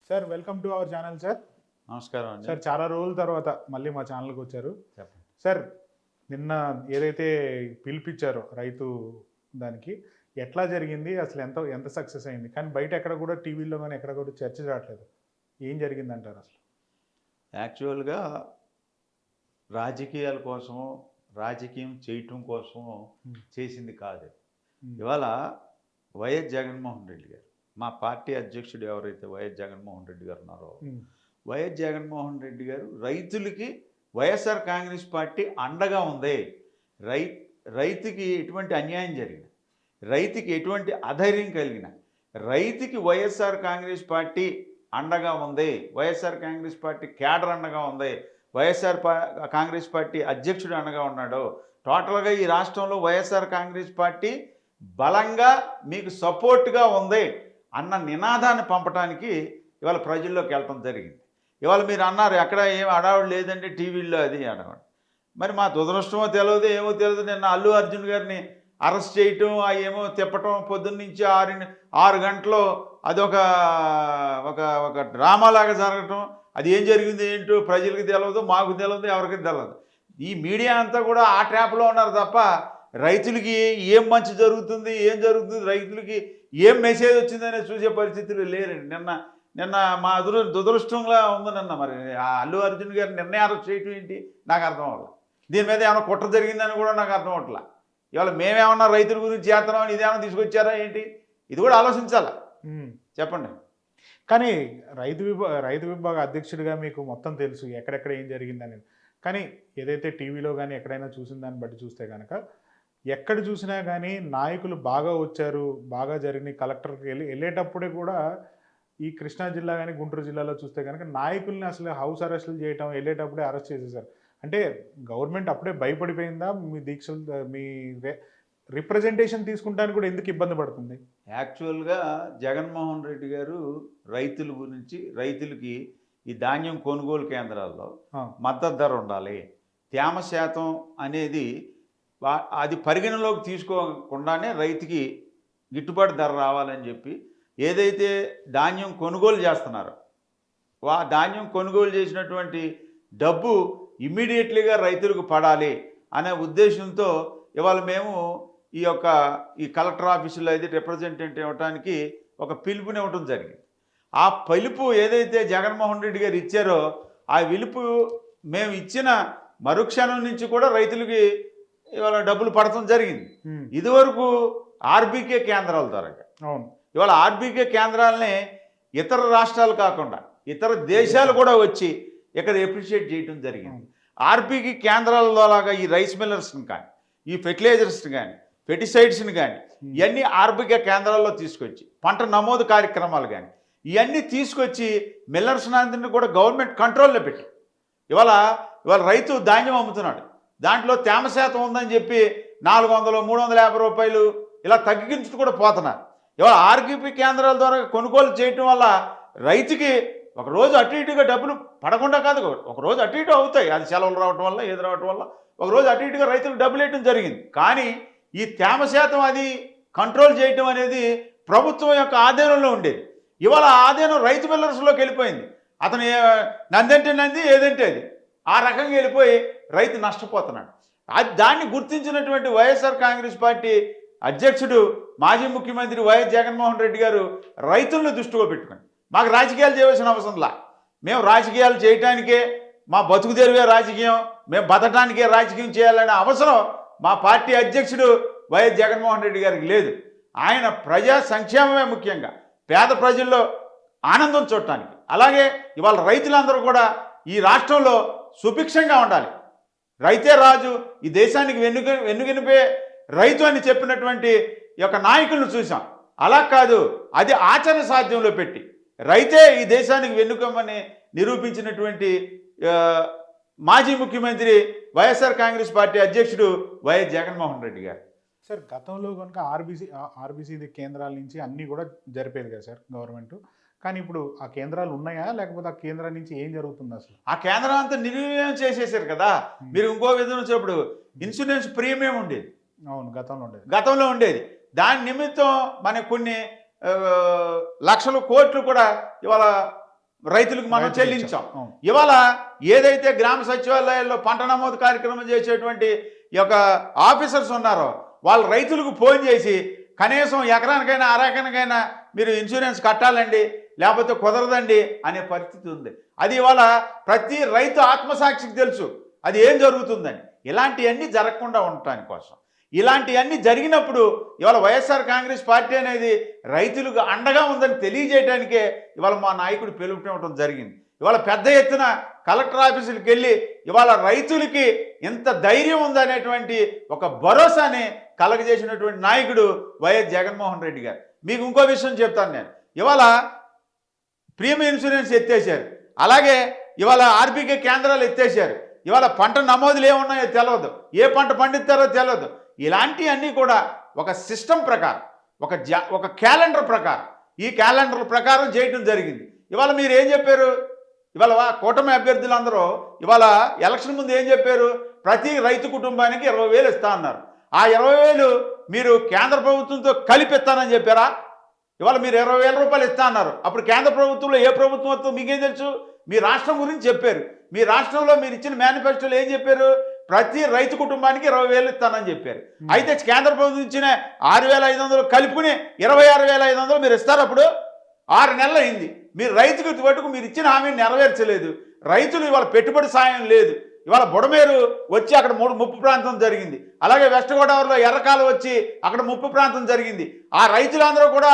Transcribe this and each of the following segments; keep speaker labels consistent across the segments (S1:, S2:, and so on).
S1: Sir welcome to our channel sir.
S2: నమస్కారం అండి.
S1: Sir చాలా రోజుల తర్వాత మళ్ళీ మా ఛానల్కి వచ్చారు.
S2: చెప్పండి
S1: సార్ నిన్న ఏదైతే పిలిపించారో రైతు దానికి ఎట్లా జరిగింది, అసలు ఎంత ఎంత సక్సెస్ అయింది, కానీ బయట ఎక్కడ కూడా టీవీలో కానీ ఎక్కడ కూడా చర్చ రావట్లేదు. ఏం జరిగిందంటారు అసలు?
S2: యాక్చువల్గా రాజకీయాల కోసమో రాజకీయం చేయటం కోసమో చేసింది కాదు. ఇవాళ వైఎస్ జగన్మోహన్ రెడ్డి గారు, మా పార్టీ అధ్యక్షుడు ఎవరైతే వైఎస్ జగన్మోహన్ రెడ్డి గారు ఉన్నారో, వైఎస్ జగన్మోహన్ రెడ్డి గారు రైతులకి వైఎస్ఆర్ కాంగ్రెస్ పార్టీ అండగా ఉంది. రైతుకి ఎటువంటి అన్యాయం జరిగిన, రైతుకి ఎటువంటి అధైర్యం కలిగిన, రైతుకి వైఎస్ఆర్ కాంగ్రెస్ పార్టీ అండగా ఉంది. వైఎస్ఆర్ కాంగ్రెస్ పార్టీ క్యాడర్ అండగా ఉంది. వైఎస్ఆర్ కాంగ్రెస్ పార్టీ అధ్యక్షుడు అండగా ఉన్నాడు. టోటల్గా ఈ రాష్ట్రంలో వైఎస్ఆర్ కాంగ్రెస్ పార్టీ బలంగా మీకు సపోర్ట్గా ఉంది అన్న నినాదాన్ని పంపడానికి ఇవాళ ప్రజల్లోకి వెళ్ళటం జరిగింది. ఇవాళ మీరు అన్నారు ఎక్కడ ఏం అడావుడు లేదంటే టీవీల్లో అది అడగండి. మరి మా దురదృష్టమో తెలియదు, ఏమో తెలియదు. నిన్న అల్లు అర్జున్ గారిని అరెస్ట్ చేయటం, ఆ ఏమో తిప్పటం, పొద్దున్నుంచి 6 గంటలు అదొక ఒక ఒక డ్రామాలాగా జరగటం. అది ఏం జరిగింది ఏంటో ప్రజలకు తెలియదు, మాకు తెలియదు, ఎవరికి తెలియదు. ఈ మీడియా అంతా కూడా ఆ ట్రాప్లో ఉన్నారు తప్ప రైతులకి ఏం మంచి జరుగుతుంది, ఏం జరుగుతుంది, రైతులకి ఏం మెసేజ్ వచ్చిందనే చూసే పరిస్థితులు లేరండి. నిన్న మా దురదృష్టంగా ఉంది. నిన్న మరి ఆ అల్లు అర్జున్ గారు నిర్ణయం అరెస్ట్ చేయటం ఏంటి నాకు అర్థం అవ్వట్ల. దీని మీద ఏమైనా కుట్ర జరిగిందని కూడా నాకు అర్థం అవ్వట్ల. ఇవాళ మేమేమన్నా రైతుల గురించి చేస్తున్నామని ఇదేమన్నా తీసుకొచ్చారా ఏంటి? ఇది కూడా ఆలోచించాలా. చెప్పండి.
S1: కానీ రైతు విభాగ అధ్యక్షుడిగా మీకు మొత్తం తెలుసు ఎక్కడెక్కడ ఏం జరిగిందని. కానీ ఏదైతే టీవీలో కానీ ఎక్కడైనా చూసిన దాన్ని బట్టి చూస్తే కనుక ఎక్కడ చూసినా కానీ నాయకులు బాగా వచ్చారు, బాగా జరిగినాయి. కలెక్టర్కి వెళ్ళేటప్పుడే కూడా ఈ కృష్ణా జిల్లా కానీ గుంటూరు జిల్లాలో చూస్తే కనుక నాయకుల్ని అసలు హౌస్ అరెస్టులు చేయటం, వెళ్ళేటప్పుడే అరెస్ట్ చేసేసారు. అంటే గవర్నమెంట్ అప్పుడే భయపడిపోయిందా? మీ దీక్షలు, మీ రిప్రజెంటేషన్ తీసుకుంటానికి కూడా ఎందుకు ఇబ్బంది పడుతుంది?
S2: యాక్చువల్గా జగన్మోహన్ రెడ్డి గారు రైతుల గురించి, రైతులకి ఈ ధాన్యం కొనుగోలు కేంద్రాల్లో మద్దతు ధర ఉండాలి, తేమ శాతం అనేది అది పరిగణలోకి తీసుకోకుండానే రైతుకి గిట్టుబాటు ధర రావాలని చెప్పి ఏదైతే ధాన్యం కొనుగోలు చేస్తున్నారో ధాన్యం కొనుగోలు చేసినటువంటి డబ్బు ఇమ్మీడియట్లీగా రైతులకు పడాలి అనే ఉద్దేశంతో ఇవాళ మేము ఈ కలెక్టర్ ఆఫీసులో అయితే రిప్రజెంటేటివ్ ఇవ్వడానికి ఒక పిలుపునివ్వటం జరిగింది. ఆ పిలుపు ఏదైతే జగన్మోహన్ రెడ్డి గారు ఇచ్చారో ఆ పిలుపు మేము ఇచ్చిన మరుక్షణం నుంచి కూడా రైతులకి ఇవాళ డబ్బులు పడటం జరిగింది. ఇదివరకు ఆర్బీకే కేంద్రాల ద్వారా ఇవాళ ఆర్బీకే కేంద్రాలని ఇతర రాష్ట్రాలు కాకుండా ఇతర దేశాలు కూడా వచ్చి ఇక్కడ అప్రిషియేట్ చేయడం జరిగింది. ఆర్బీకే కేంద్రాల ద్వారా ఈ రైస్ మిల్లర్స్ని కానీ, ఈ ఫెర్టిలైజర్స్ని కానీ, పెస్టిసైడ్స్ని కానీ ఇవన్నీ ఆర్బీకే కేంద్రాల్లో తీసుకొచ్చి పంట నమోదు కార్యక్రమాలు కానీ ఇవన్నీ తీసుకొచ్చి మిల్లర్స్ అందరినీ కూడా గవర్నమెంట్ కంట్రోల్లో పెట్టి ఇవాళ రైతు ధాన్యం అమ్ముతున్నాడు. దాంట్లో తేమ శాతం ఉందని చెప్పి 400, 350 రూపాయలు ఇలా తగ్గించుతూ కూడా పోతున్నారు. ఇవాళ ఆర్బీకే కేంద్రాల ద్వారా కొనుగోలు చేయటం వల్ల రైతుకి ఒకరోజు అటు ఇటుగా డబ్బులు పడకుండా కాదు, ఒకరోజు అటు ఇటు అవుతాయి. అది సెలవులు రావటం వల్ల, ఏది రావటం వల్ల ఒకరోజు అటు ఇటుగా రైతులకు డబ్బులు వేయటం జరిగింది. కానీ ఈ తేమ శాతం అది కంట్రోల్ చేయటం అనేది ప్రభుత్వం యొక్క ఆధీనంలో ఉండేది. ఇవాళ ఆధీనం రైతు మిల్లర్స్లోకి వెళ్ళిపోయింది. అతను నందంటే నంది, ఏదంటే అది ఆ రకంగా వెళ్ళిపోయి రైతు నష్టపోతున్నాడు. దాన్ని గుర్తించినటువంటి వైఎస్ఆర్ కాంగ్రెస్ పార్టీ అధ్యక్షుడు మాజీ ముఖ్యమంత్రి వైఎస్ జగన్మోహన్ రెడ్డి గారు రైతులను దృష్టిలో పెట్టుకుని మాకు రాజకీయాలు చేయవలసిన అవసరంలా, మేము రాజకీయాలు చేయటానికే, మా బతుకు తెరువే రాజకీయం, మేము బతకడానికే రాజకీయం చేయాలనే అవసరం మా పార్టీ అధ్యక్షుడు వైఎస్ జగన్మోహన్ రెడ్డి గారికి లేదు. ఆయన ప్రజా సంక్షేమమే ముఖ్యంగా, పేద ప్రజల్లో ఆనందం చూడటానికి. అలాగే ఇవాళ రైతులందరూ కూడా ఈ రాష్ట్రంలో సుభిక్షంగా ఉండాలి. రైతే రాజు, ఈ దేశానికి వెన్నుగనిపే రైతు అని చెప్పినటువంటి యొక్క నాయకులను చూసాం. అలా కాదు, అది ఆచరణ సాధ్యంలో పెట్టి రైతే ఈ దేశానికి వెన్నుకమ్మని నిరూపించినటువంటి మాజీ ముఖ్యమంత్రి వైఎస్ఆర్ కాంగ్రెస్ పార్టీ అధ్యక్షుడు వైఎస్ జగన్మోహన్ రెడ్డి గారు.
S1: సార్ గతంలో కనుక ఆర్బీసీ కేంద్రాల నుంచి అన్నీ కూడా జరిపేది కదా సార్ గవర్నమెంట్. కానీ ఇప్పుడు ఆ కేంద్రాలు ఉన్నాయా, లేకపోతే ఆ కేంద్రం నుంచి ఏం జరుగుతుంది అసలు?
S2: ఆ కేంద్రం అంతా నిర్వీర్యం చేసేసారు కదా. మీరు ఇంకో విధంగా చెప్పడు ఇన్సూరెన్స్ ప్రీమియం ఉండేది.
S1: అవును,
S2: గతంలో ఉండేది. దాని నిమిత్తం మనకు కొన్ని లక్షల కోట్లు కూడా ఇవాళ రైతులకు మనం
S1: రైతులకు
S2: చెల్లించాం.
S1: ఇచ్చాం. అవును.
S2: ఇవాళ ఏదైతే గ్రామ సచివాలయాల్లో పంట నమోదు కార్యక్రమం చేసేటువంటి ఈ యొక్క ఆఫీసర్స్ ఉన్నారో వాళ్ళు రైతులకు ఫోన్ చేసి కనీసం ఎకరానికైనా అరెకరానికైనా మీరు ఇన్సూరెన్స్ కట్టాలండి, లేకపోతే కుదరదండి అనే పరిస్థితి ఉంది. అది ఇవాళ ప్రతి రైతు ఆత్మసాక్షికి తెలుసు అది ఏం జరుగుతుందని. ఇలాంటివన్నీ జరగకుండా ఉండటాని కోసం, ఇలాంటివన్నీ జరిగినప్పుడు ఇవాళ వైఎస్ఆర్ కాంగ్రెస్ పార్టీ అనేది రైతులకు అండగా ఉందని తెలియజేయడానికే ఇవాళ మా నాయకుడు పిలుపునివ్వడం జరిగింది. ఇవాళ పెద్ద ఎత్తున కలెక్టర్ ఆఫీసులకు వెళ్ళి ఇవాళ రైతులకి ఇంత ధైర్యం ఉందనేటువంటి ఒక భరోసాని కలగజేసినటువంటి నాయకుడు వైఎస్ జగన్మోహన్ రెడ్డి గారు. మీకు ఇంకో విషయం చెప్తాను నేను. ఇవాళ ప్రీమియం ఇన్సూరెన్స్ ఎత్తేసారు, అలాగే ఇవాళ ఆర్బీకే కేంద్రాలు ఎత్తేసారు. ఇవాళ పంట నమోదులు ఏమున్నాయో తెలియదు, ఏ పంట పండిస్తారో తెలియదు. ఇలాంటివన్నీ కూడా ఒక సిస్టమ్ ప్రకారం, ఒక క్యాలెండర్ ప్రకారం, ఈ క్యాలెండర్ ప్రకారం చేయడం జరిగింది. ఇవాళ మీరు ఏం చెప్పారు? ఇవాళ కూటమి అభ్యర్థులందరూ ఇవాళ ఎలక్షన్ ముందు ఏం చెప్పారు? ప్రతి రైతు కుటుంబానికి 20,000 ఇస్తా అన్నారు. ఆ 20,000 మీరు కేంద్ర ప్రభుత్వంతో కలిపి ఇస్తానని చెప్పారా? ఇవాళ మీరు 20,000 రూపాయలు ఇస్తా అన్నారు. అప్పుడు కేంద్ర ప్రభుత్వంలో ఏ ప్రభుత్వం వస్తుందో మీకేం తెలుసు? మీ రాష్ట్రం గురించి చెప్పారు. మీ రాష్ట్రంలో మీరు ఇచ్చిన మేనిఫెస్టోలో ఏం చెప్పారు? ప్రతి రైతు కుటుంబానికి 20,000 ఇస్తానని చెప్పారు. అయితే కేంద్ర ప్రభుత్వం ఇచ్చిన 6,500 కలుపుకుని 26,500 మీరు ఇస్తారు. అప్పుడు 6 నెలలు అయింది. మీరు రైతుకు మటుకు మీరు ఇచ్చిన హామీని నెరవేర్చలేదు. రైతులు ఇవాళ పెట్టుబడి సాయం లేదు. ఇవాళ బుడమేరు వచ్చి అక్కడ ముప్పు ప్రాంతం జరిగింది. అలాగే వెస్ట్ గోదావరిలో ఎర్రకాలు వచ్చి అక్కడ ముప్పు ప్రాంతం జరిగింది. ఆ రైతులందరూ కూడా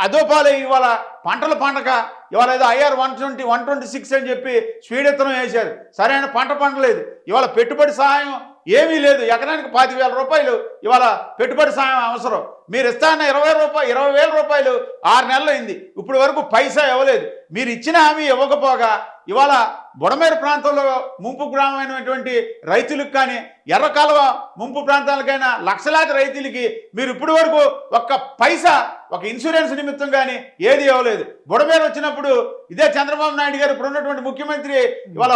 S2: అదోపాలే ఇవాళ పంటలు పండక ఇవాళ ఏదో ఐఆర్ 120, 126 అని చెప్పి స్పీడ్ ఎత్తనం వేశారు. సరైన పంట పండలేదు. ఇవాళ పెట్టుబడి సహాయం ఏమీ లేదు. ఎకరానికి 25,000 రూపాయలు ఇవాళ పెట్టుబడి సాయం అవసరం. మీరు ఇస్తాన్న 20,000 రూపాయలు 6 నెలలు అయింది, ఇప్పుడు వరకు పైసా ఇవ్వలేదు. మీరు ఇచ్చిన హామీ ఇవ్వకపోగా ఇవాళ బుడమేరు ప్రాంతంలో ముంపు గ్రామమైనటువంటి రైతులకు కానీ ఎర్రకాలువ ముంపు ప్రాంతాలకైనా లక్షలాది రైతులకి మీరు ఇప్పటి వరకు ఒక్క పైసా ఒక ఇన్సూరెన్స్ నిమిత్తం కానీ ఏది ఇవ్వలేదు. బుడమేరు వచ్చినప్పుడు ఇదే చంద్రబాబు నాయుడు గారు ఇప్పుడు ఉన్నటువంటి ముఖ్యమంత్రి ఇవాళ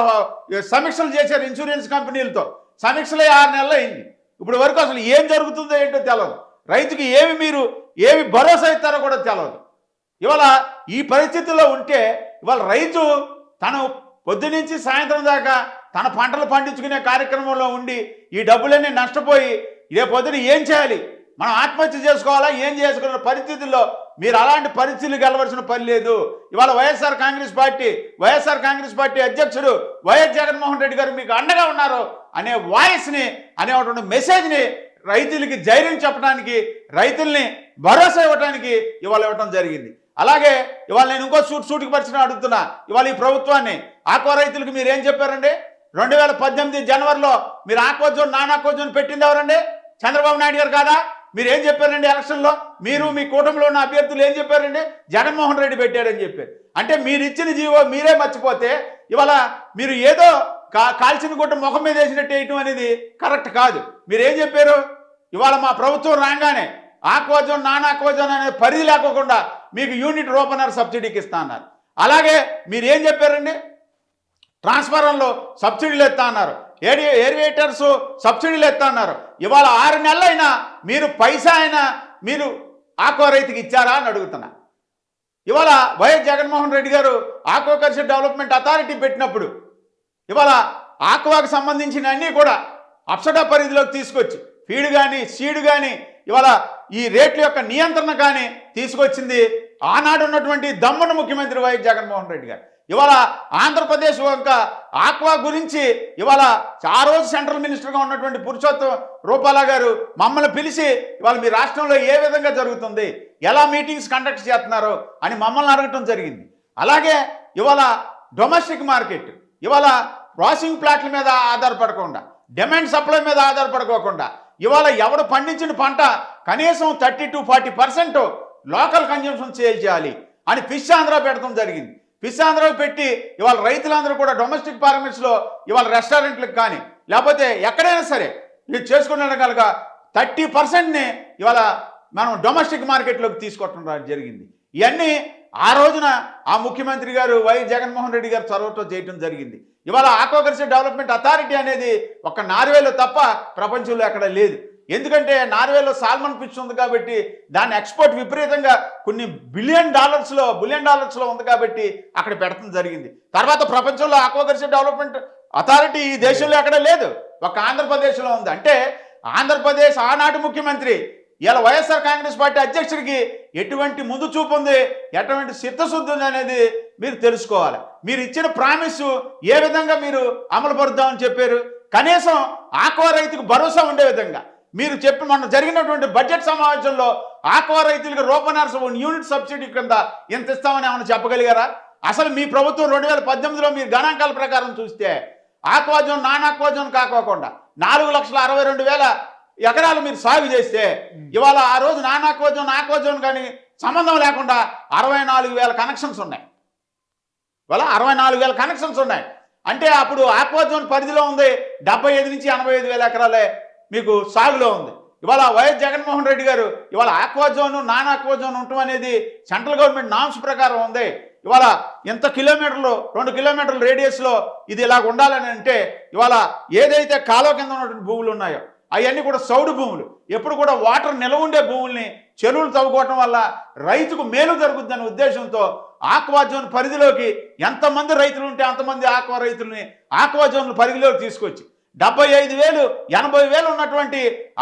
S2: సమీక్షలు చేశారు ఇన్సూరెన్స్ కంపెనీలతో. సమీక్షలే 6 నెలలు అయింది. ఇప్పుడు వరకు అసలు ఏం జరుగుతుందో ఏంటో తెలియదు. రైతుకి ఏమి భరోసా ఇస్తారో కూడా తెలియదు. ఇవాళ ఈ పరిస్థితుల్లో ఉంటే ఇవాళ రైతు తను పొద్దునుంచి సాయంత్రం దాకా తన పంటలు పండించుకునే కార్యక్రమంలో ఉండి ఈ డబ్బులన్నీ నష్టపోయి ఇదే పొద్దున ఏం చేయాలి, మనం ఆత్మహత్య చేసుకోవాలా, ఏం చేసుకున్న పరిస్థితుల్లో మీరు అలాంటి పరిస్థితులకు వెళ్ళవలసిన పని లేదు. ఇవాళ వైఎస్ఆర్ కాంగ్రెస్ పార్టీ అధ్యక్షుడు వైఎస్ జగన్మోహన్ రెడ్డి గారు మీకు అండగా ఉన్నారు అనే వాయిస్ని, అనేటువంటి మెసేజ్ని రైతులకి ధైర్యం చెప్పడానికి, రైతుల్ని భరోసా ఇవ్వడానికి ఇవాళ ఇవ్వడం జరిగింది. అలాగే ఇవాళ నేను ఇంకో సూటికి పరిచిన అడుగుతున్నా. ఇవాళ ఈ ప్రభుత్వాన్ని ఆక్వా రైతులకు మీరు ఏం చెప్పారండి? 2018 జనవరిలో మీరు aqua zone, non aqua zone పెట్టింది ఎవరండి? చంద్రబాబు నాయుడు గారు కాదా? మీరు ఏం చెప్పారండి ఎలక్షన్లో? మీరు మీ కూటమిలో ఉన్న అభ్యర్థులు ఏం చెప్పారండి? జగన్మోహన్ రెడ్డి పెట్టారని చెప్పారు. అంటే మీరు ఇచ్చిన జీవో మీరే మర్చిపోతే ఇవాళ మీరు ఏదో కాల్చిన గుట్ట ముఖం మీద వేసినట్టు వేయటం అనేది కరెక్ట్ కాదు. మీరేం చెప్పారు? ఇవాళ మా ప్రభుత్వం రాగానే aqua zone, non aqua zone అనేది పరిధి లేకోకుండా మీకు యూనిట్ రూపనర్ సబ్సిడీకి ఇస్తా అన్నారు. అలాగే మీరు ఏం చెప్పారండి? ట్రాన్స్ఫార్మర్లో సబ్సిడీలు ఎత్తా అన్నారు, ఏరివేటర్స్ సబ్సిడీలు ఎత్తా అన్నారు. ఇవాళ 6 నెలలైనా మీరు పైసా అయినా మీరు ఆక్వా రైతుకి ఇచ్చారా అని అడుగుతున్నా. ఇవాళ వైఎస్ జగన్మోహన్ రెడ్డి గారు ఆక్వాకల్చర్ డెవలప్మెంట్ అథారిటీ పెట్టినప్పుడు ఇవాళ ఆక్వాకు సంబంధించిన అన్నీ కూడా అప్సడా పరిధిలోకి తీసుకొచ్చి ఫీడ్ కానీ సీడ్ కానీ ఇవాళ ఈ రేట్ల యొక్క నియంత్రణ కానీ తీసుకొచ్చింది ఆనాడు ఉన్నటువంటి దమ్మున ముఖ్యమంత్రి వైఎస్ జగన్మోహన్ రెడ్డి గారు. ఇవాళ ఆంధ్రప్రదేశ్ యొక్క ఆక్వా గురించి ఇవాళ ఆ రోజు సెంట్రల్ మినిస్టర్గా ఉన్నటువంటి పురుషోత్తం రూపాలా గారు మమ్మల్ని పిలిచి ఇవాళ మీ రాష్ట్రంలో ఏ విధంగా జరుగుతుంది, ఎలా మీటింగ్స్ కండక్ట్ చేస్తున్నారు అని మమ్మల్ని అడగటం జరిగింది. అలాగే ఇవాళ డొమెస్టిక్ మార్కెట్ ఇవాళ ప్రాసెసింగ్ ప్లాట్ల మీద ఆధారపడకుండా, డిమాండ్ సప్లై మీద ఆధారపడుకోకుండా ఇవాళ ఎవడు పండించిన పంట కనీసం 30 to 40% లోకల్ కన్జంప్షన్ సేల్ చేయాలి అని ఫిష్ ఆంధ్ర పెట్టడం జరిగింది. ఫిష్ ఆంధ్ర పెట్టి ఇవాళ రైతులందరూ కూడా డొమెస్టిక్ ఫార్మర్స్లో ఇవాళ రెస్టారెంట్లకు కానీ లేకపోతే ఎక్కడైనా సరే మీరు చేసుకున్న కనుక 30%ని ఇవాళ మనం డొమెస్టిక్ మార్కెట్లోకి తీసుకోవటం జరిగింది. ఇవన్నీ ఆ రోజున ఆ ముఖ్యమంత్రి గారు వైఎస్ జగన్మోహన్ రెడ్డి గారు చొరవతో చేయటం జరిగింది. ఇవాళ ఆక్వాకల్చర్ డెవలప్మెంట్ అథారిటీ అనేది ఒక నార్వేలో తప్ప ప్రపంచంలో ఎక్కడ లేదు. ఎందుకంటే నార్వేలో సాల్మన్ ఫిష్ ఉంది కాబట్టి దాని ఎక్స్పోర్ట్ విపరీతంగా కొన్ని బిలియన్ డాలర్స్లో ఉంది కాబట్టి అక్కడ పెట్టడం జరిగింది. తర్వాత ప్రపంచంలో ఆక్వాకల్చర్ డెవలప్మెంట్ అథారిటీ ఈ దేశంలో ఎక్కడ లేదు, ఒక ఆంధ్రప్రదేశ్లో ఉంది. అంటే ఆంధ్రప్రదేశ్ ఆనాటి ముఖ్యమంత్రి ఇలా వైఎస్ఆర్ కాంగ్రెస్ పార్టీ అధ్యక్షుడికి ఎటువంటి ముందు చూపు ఉంది, ఎటువంటి చిత్తశుద్ధి ఉంది అనేది మీరు తెలుసుకోవాలి. మీరు ఇచ్చిన ప్రామిస్ ఏ విధంగా మీరు అమలు పరుద్దామని చెప్పారు? కనీసం ఆక్వా రైతుకు భరోసా ఉండే విధంగా మీరు చెప్పి మొన్న జరిగినటువంటి బడ్జెట్ సమావేశంలో ఆక్వా రైతులకు రూపనార్స యూనిట్ సబ్సిడీ కింద ఎంత ఇస్తామని ఏమైనా చెప్పగలిగారా? అసలు మీ ప్రభుత్వం 2018లో మీరు గణాంకాల ప్రకారం చూస్తే ఆక్వాజోన్ నాన్ ఆక్వాజోన్ కాకోకుండా 4,62,000 ఎకరాలు మీరు సాగు చేస్తే ఇవాళ ఆ రోజు నాన్ ఆక్వాజోన్ కానీ సంబంధం లేకుండా 64,000 కనెక్షన్స్ ఉన్నాయి. ఇవాళ 64,000 కనెక్షన్స్ ఉన్నాయి. అంటే అప్పుడు ఆక్వాజోన్ పరిధిలో ఉంది 75 నుంచి 85,000 ఎకరాలే మీకు సాగులో ఉంది. ఇవాళ వైఎస్ జగన్మోహన్ రెడ్డి గారు ఇవాళ ఆక్వాజోన్ నాన్ ఆక్వాజోన్ ఉండటం అనేది సెంట్రల్ గవర్నమెంట్ నామ్స్ ప్రకారం ఉంది. ఇవాళ ఎంత కిలోమీటర్లు 2 కిలోమీటర్ల రేడియస్లో ఇది ఇలాగ ఉండాలని అంటే ఇవాళ ఏదైతే కాలువ కింద ఉన్నటువంటి భూములు ఉన్నాయో అవన్నీ కూడా సౌడు భూములు, ఎప్పుడు కూడా వాటర్ నిల్వ ఉండే భూముల్ని చెరువులు తవ్వుకోవటం వల్ల రైతుకు మేలు జరుగుతుందనే ఉద్దేశంతో ఆక్వాజోన్ పరిధిలోకి ఎంతమంది రైతులు ఉంటే అంతమంది ఆక్వా రైతుల్ని ఆక్వాజోన్ పరిధిలోకి తీసుకొచ్చి 75,000 80,000 ఉన్నటువంటి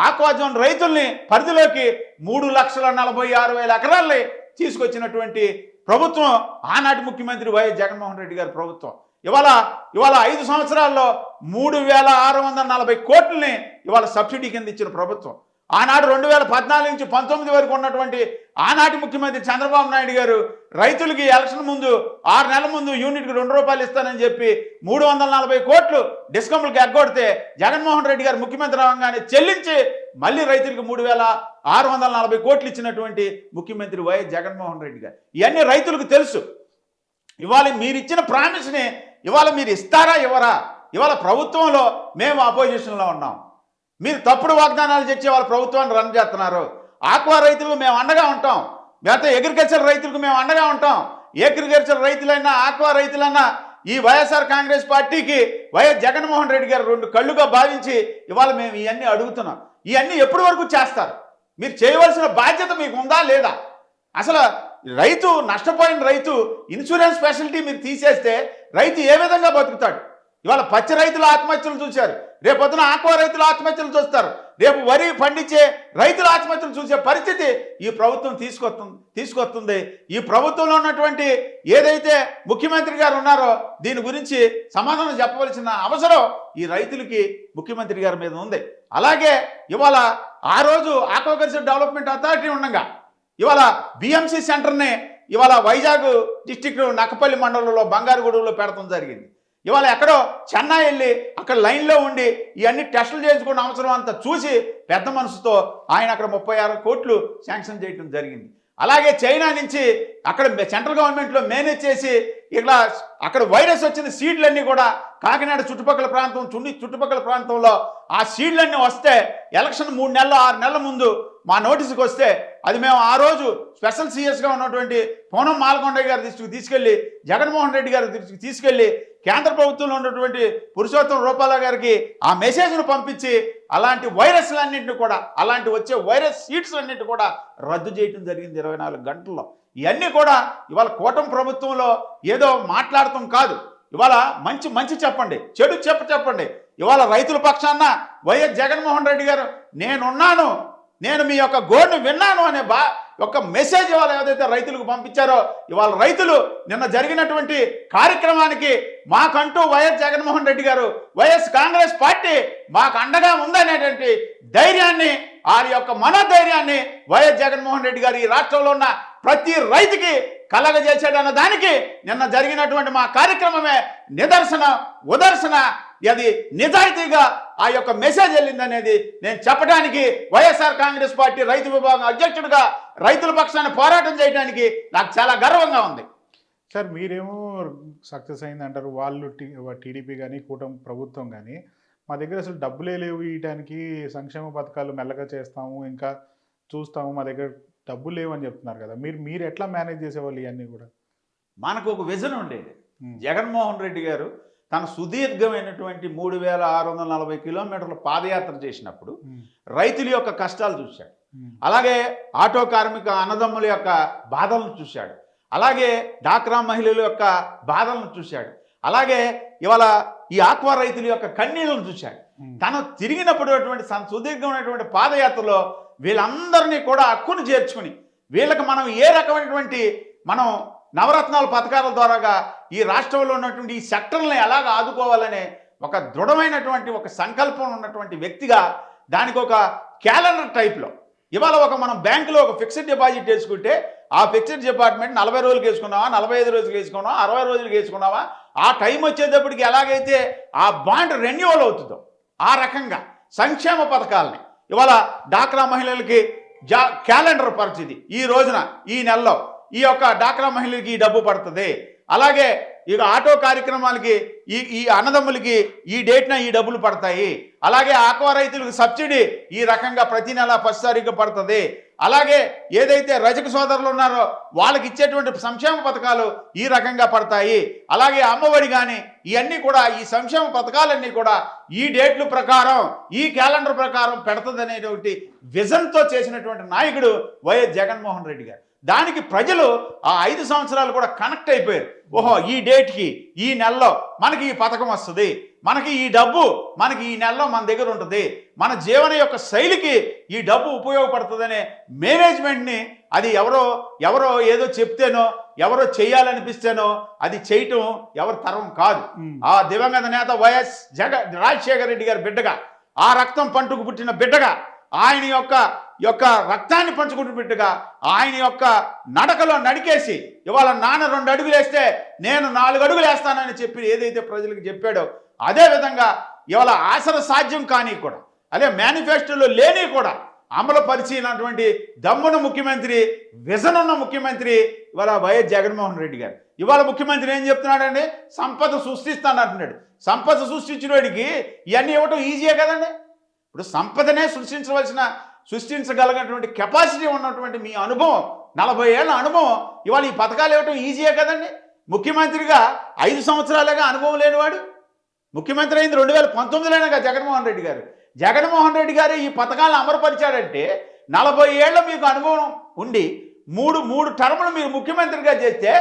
S2: ఆక్వాజోన్ రైతుల్ని పరిధిలోకి 3,46,000 ఎకరాల్ని తీసుకొచ్చినటువంటి ప్రభుత్వం ఆనాటి ముఖ్యమంత్రి వైఎస్ జగన్మోహన్ రెడ్డి గారి ప్రభుత్వం. ఇవాళ 5 సంవత్సరాల్లో 3,640 కోట్లని ఇవాళ సబ్సిడీ కింద ఇచ్చిన ప్రభుత్వం. ఆనాడు 2014 నుంచి 19 వరకు ఉన్నటువంటి ఆనాటి ముఖ్యమంత్రి చంద్రబాబు నాయుడు గారు రైతులకి ఎలక్షన్ ముందు 6 నెలల ముందు యూనిట్కి ₹2 ఇస్తానని చెప్పి 340 కోట్లు డిస్కౌంట్లకు ఎగ్గొడితే జగన్మోహన్ రెడ్డి గారు ముఖ్యమంత్రి అవ్వగానే చెల్లించి మళ్ళీ రైతులకు 3,640 కోట్లు ఇచ్చినటువంటి ముఖ్యమంత్రి వైఎస్ జగన్మోహన్ రెడ్డి గారు. ఇవన్నీ రైతులకు తెలుసు. ఇవాళ మీరు ఇచ్చిన ప్రామిస్ని ఇవాళ మీరు ఇస్తారా ఇవ్వరా? ఇవాళ ప్రభుత్వంలో మేము అపోజిషన్లో ఉన్నాం, మీరు తప్పుడు వాగ్దానాలు చేసి వాళ్ళ ప్రభుత్వాన్ని రన్ చేస్తున్నారు. ఆక్వా రైతులకు మేము అండగా ఉంటాం, లేకపోతే అగ్రికల్చర్ రైతులకు మేము అండగా ఉంటాం. అగ్రికల్చర్ రైతులైనా ఆక్వా రైతులైనా ఈ వైఎస్ఆర్ కాంగ్రెస్ పార్టీకి వైఎస్ జగన్మోహన్ రెడ్డి గారు 2 కళ్ళుగా భావించి ఇవాళ మేము ఇవన్నీ అడుగుతున్నాం. ఇవన్నీ ఎప్పటి వరకు చేస్తారు? మీరు చేయవలసిన బాధ్యత మీకు ఉందా లేదా? అసలు రైతు నష్టపోయిన రైతు ఇన్సూరెన్స్ ఫెసిలిటీ మీరు తీసేస్తే రైతు ఏ విధంగా బతుకుతాడు? ఇవాళ పచ్చి రైతుల ఆత్మహత్యలు చూశారు, రేపు పొద్దున ఆక్వా రైతుల ఆత్మహత్యలు చూస్తారు, రేపు వరి పండించే రైతుల ఆత్మహత్యలు చూసే పరిస్థితి ఈ ప్రభుత్వం తీసుకొస్తుంది. ఈ ప్రభుత్వంలో ఉన్నటువంటి ఏదైతే ముఖ్యమంత్రి గారు ఉన్నారో దీని గురించి సమాధానం చెప్పవలసిన అవసరం ఈ రైతులకి ముఖ్యమంత్రి గారి మీద ఉంది. అలాగే ఇవాళ ఆ రోజు ఆక్వాకల్చర్ డెవలప్మెంట్ అథారిటీ ఉండగా ఇవాళ బిఎంసి సెంటర్ని ఇవాళ వైజాగ్ డిస్టిక్ నక్కపల్లి మండలంలో బంగారుగూడెంలో పెడతాం జరిగింది. ఇవాళ ఎక్కడో చెన్నై వెళ్ళి అక్కడ లైన్లో ఉండి ఇవన్నీ టెస్టులు చేయించుకున్న అవసరం అంతా చూసి పెద్ద మనసుతో ఆయన అక్కడ 36 కోట్లు శాంక్షన్ చేయడం జరిగింది. అలాగే చైనా నుంచి అక్కడ సెంట్రల్ గవర్నమెంట్లో మేనేజ్ చేసి ఇట్లా అక్కడ వైరస్ వచ్చిన సీడ్లన్నీ కూడా కాకినాడ చుట్టుపక్కల ప్రాంతం చుట్టుపక్కల ప్రాంతంలో ఆ సీడ్లన్నీ వస్తే ఎలక్షన్ 3 నెలలు 6 నెలల ముందు మా నోటీసుకి వస్తే అది మేము ఆ రోజు స్పెషల్ సిఎస్గా ఉన్నటువంటి పూనం మాలకొండయ్య గారి దృష్టికి తీసుకెళ్ళి జగన్మోహన్ రెడ్డి గారి దృష్టికి తీసుకెళ్ళి కేంద్ర ప్రభుత్వంలో ఉన్నటువంటి పురుషోత్తం రూపాల గారికి ఆ మెసేజ్ను పంపించి అలాంటి వైరస్లన్నింటినీ కూడా అలాంటి వచ్చే వైరస్ సీడ్స్ అన్నింటినీ కూడా రద్దు చేయడం జరిగింది 24 గంటల్లో. ఇవన్నీ కూడా ఇవాళ కూటమి ప్రభుత్వంలో ఏదో మాట్లాడటం కాదు, ఇవాళ మంచి చెప్పండి, చెడు చెప్పండి. ఇవాళ రైతుల పక్షాన వైఎస్ జగన్మోహన్ రెడ్డి గారు నేనున్నాను, నేను మీ యొక్క గోడును విన్నాను అనే ఒక మెసేజ్ ఇవాళ ఏదైతే రైతులకు పంపించారో ఇవాళ రైతులు నిన్న జరిగినటువంటి కార్యక్రమానికి మాకంటూ వైఎస్ జగన్మోహన్ రెడ్డి గారు వైఎస్ కాంగ్రెస్ పార్టీ మాకు అండగా ఉందనేటువంటి ధైర్యాన్ని ఆ యొక్క మనోధైర్యాన్ని వైఎస్ జగన్మోహన్ రెడ్డి గారు ఈ రాష్ట్రంలో ఉన్న ప్రతి రైతుకి కలగజేసాడన్న దానికి నిన్న జరిగినటువంటి మా కార్యక్రమమే ఉదర్శన అది నిజాయితీగా ఆ యొక్క మెసేజ్ వెళ్ళిందనేది నేను చెప్పడానికి వైఎస్ఆర్ కాంగ్రెస్ పార్టీ రైతు విభాగం అధ్యక్షుడిగా రైతుల పక్షాన్ని పోరాటం చేయడానికి నాకు చాలా గర్వంగా ఉంది.
S1: సార్ మీరేమో సక్సెస్ అయిందంటారు, వాళ్ళు టీడీపీ కానీ కూటమి ప్రభుత్వం కానీ మా దగ్గర అసలు డబ్బులే లేవు ఇవ్వడానికి, సంక్షేమ పథకాలు మెల్లగా చేస్తాము ఇంకా చూస్తాము, మా దగ్గర డబ్బులు లేవని చెప్తున్నారు కదా. మీరు ఎట్లా మేనేజ్ చేసేవాళ్ళు ఇవన్నీ కూడా?
S2: మనకు ఒక విజన్ ఉండేది. జగన్మోహన్ రెడ్డి గారు తన సుదీర్ఘమైనటువంటి 3640 కిలోమీటర్ల పాదయాత్ర చేసినప్పుడు రైతుల యొక్క కష్టాలు చూశాడు. అలాగే ఆటో కార్మిక అన్నదమ్ముల యొక్క బాధలను చూశాడు. అలాగే డాక్రా మహిళల యొక్క బాధలను చూశాడు. అలాగే ఇవాళ ఈ ఆక్వా రైతుల యొక్క కన్నీళ్లను చూశాడు. తను తిరిగినప్పుడు సుదీర్ఘమైనటువంటి పాదయాత్రలో వీళ్ళందరినీ కూడా హక్కును చేర్చుకుని వీళ్ళకి మనం ఏ రకమైనటువంటి మనం నవరత్నాల పథకాల ద్వారాగా ఈ రాష్ట్రంలో ఉన్నటువంటి ఈ సెక్టర్లను ఎలాగ ఆదుకోవాలనే ఒక దృఢమైనటువంటి ఒక సంకల్పం ఉన్నటువంటి వ్యక్తిగా దానికి ఒక క్యాలెండర్ టైప్లో ఇవాళ మనం బ్యాంకులో ఒక ఫిక్స్డ్ డిపాజిట్ వేసుకుంటే ఆ ఫిక్స్డ్ డిపాజిట్ 40 రోజులకి వేసుకున్నావా, 45 రోజులకి వేసుకున్నావా, 60 రోజులకి వేసుకున్నావా, ఆ టైం వచ్చేటప్పటికి ఎలాగైతే ఆ బాండ్ రెన్యువల్ అవుతుందో ఆ రకంగా సంక్షేమ పథకాలని ఇవాళ డాక్రా మహిళలకి క్యాలెండర్ పరిస్థితి ఈ రోజున ఈ నెలలో ఈ యొక్క డాక్రా మహిళలకి ఈ డబ్బు పడుతుంది. అలాగే ఇక ఆటో కార్యక్రమాలకి ఈ అన్నదమ్ములకి ఈ డేట్న ఈ డబ్బులు పడతాయి. అలాగే ఆక్వా రైతులకు సబ్సిడీ ఈ రకంగా ప్రతి నెల 10 తారీఖు పడుతుంది. అలాగే ఏదైతే రజక సోదరులు ఉన్నారో వాళ్ళకి ఇచ్చేటువంటి సంక్షేమ పథకాలు ఈ రకంగా పడతాయి. అలాగే అమ్మఒడి కానీ ఇవన్నీ కూడా ఈ సంక్షేమ పథకాలన్నీ కూడా ఈ డేట్ల ప్రకారం ఈ క్యాలెండర్ ప్రకారం పెడుతుంది అనేటువంటి విజన్తో చేసినటువంటి నాయకుడు వైఎస్ జగన్మోహన్ రెడ్డి గారు. దానికి ప్రజలు ఆ 5 సంవత్సరాలు కూడా కనెక్ట్ అయిపోయారు. ఓహో, ఈ డేట్కి ఈ నెలలో మనకి ఈ పథకం వస్తుంది, మనకి ఈ డబ్బు మనకి ఈ నెలలో మన దగ్గర ఉంటుంది, మన జీవన యొక్క శైలికి ఈ డబ్బు ఉపయోగపడుతుందనే మేనేజ్మెంట్ని అది ఎవరో ఏదో చెప్తేనో ఎవరో చేయాలనిపిస్తేనో అది చేయటం ఎవరి తరం కాదు. ఆ దివంగత నేత వైఎస్ రాజశేఖర రెడ్డి గారి బిడ్డగా, ఆ రక్తం పంటుకు పుట్టిన బిడ్డగా, ఆయన యొక్క రక్తాన్ని పంచుకుంటూ బిడ్డగా ఆయన యొక్క నడకలో నడికేసి ఇవాళ నాన్న 2 అడుగులు వేస్తే నేను 4 అడుగులు వేస్తానని చెప్పి ఏదైతే ప్రజలకు చెప్పాడో అదే విధంగా ఇవాళ ఆసర సాధ్యం కానీ కూడా అదే మేనిఫెస్టోలో లేని కూడా అమలు పరిచినటువంటి దమ్మున ముఖ్యమంత్రి, విజన్ ఉన్న ముఖ్యమంత్రి ఇవాళ వైఎస్ జగన్మోహన్ రెడ్డి గారు. ఇవాళ ముఖ్యమంత్రి ఏం చెప్తున్నాడండి? సంపద సృష్టిస్తానంటున్నాడు. సంపద సృష్టించినోడికి ఇవన్నీ ఇవ్వటం ఈజీయే కదండి. ఇప్పుడు సంపదనే సృష్టించగలిగినటువంటి కెపాసిటీ ఉన్నటువంటి మీ అనుభవం, 40 ఏళ్ళ అనుభవం ఇవాళ ఈ పథకాలు ఇవ్వటం ఈజీయే కదండి. ముఖ్యమంత్రిగా 5 సంవత్సరాలుగా అనుభవం లేనివాడు ముఖ్యమంత్రి అయింది 2019లోనేగా జగన్మోహన్ రెడ్డి గారు. జగన్మోహన్ రెడ్డి గారు ఈ పథకాలను అమలుపరిచాడంటే 40 ఏళ్ళ మీకు అనుభవం ఉండి మూడు టర్ములు మీరు ముఖ్యమంత్రిగా చేస్తే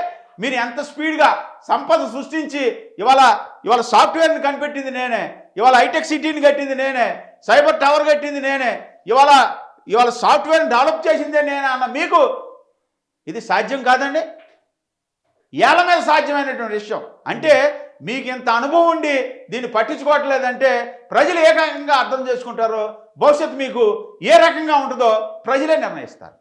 S2: మీరు ఎంత స్పీడ్గా సంపద సృష్టించి ఇవాళ సాఫ్ట్వేర్ని కనిపెట్టింది నేనే, ఇవాళ హైటెక్ సిటీని కట్టింది నేనే, సైబర్ టవర్ కట్టింది నేనే, ఇవాళ సాఫ్ట్వేర్ని డెవలప్ చేసిందే నేనే అన్న మీకు ఇది సాధ్యం కాదండి. ఏళ్ళ మీద సాధ్యమైనటువంటి విషయం. అంటే మీకు ఇంత అనుభవం ఉండి దీన్ని పట్టించుకోవట్లేదంటే ప్రజలు ఏ రకంగా అర్థం చేసుకుంటారో, భవిష్యత్తు మీకు ఏ రకంగా ఉంటుందో ప్రజలే నిర్ణయిస్తారు.